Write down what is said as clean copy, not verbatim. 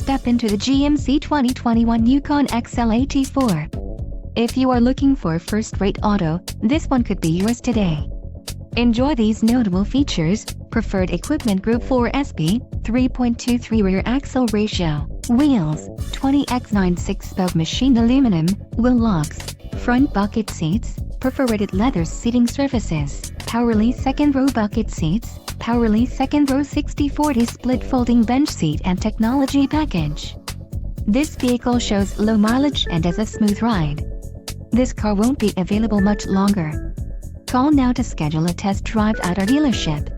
step into the GMC 2021 Yukon XL AT4. If you are looking for a first-rate auto, this one could be yours today. Enjoy these notable features: preferred equipment group 4SP, 3.23 rear axle ratio, wheels, 20x9 6-spoke machined aluminum, wheel locks, front bucket seats, perforated leather seating surfaces, power-release second-row bucket seats, power-release second-row 60/40 split folding bench seat and technology package. This vehicle shows low mileage and has a smooth ride. This car won't be available much longer. Call now to schedule a test drive at our dealership.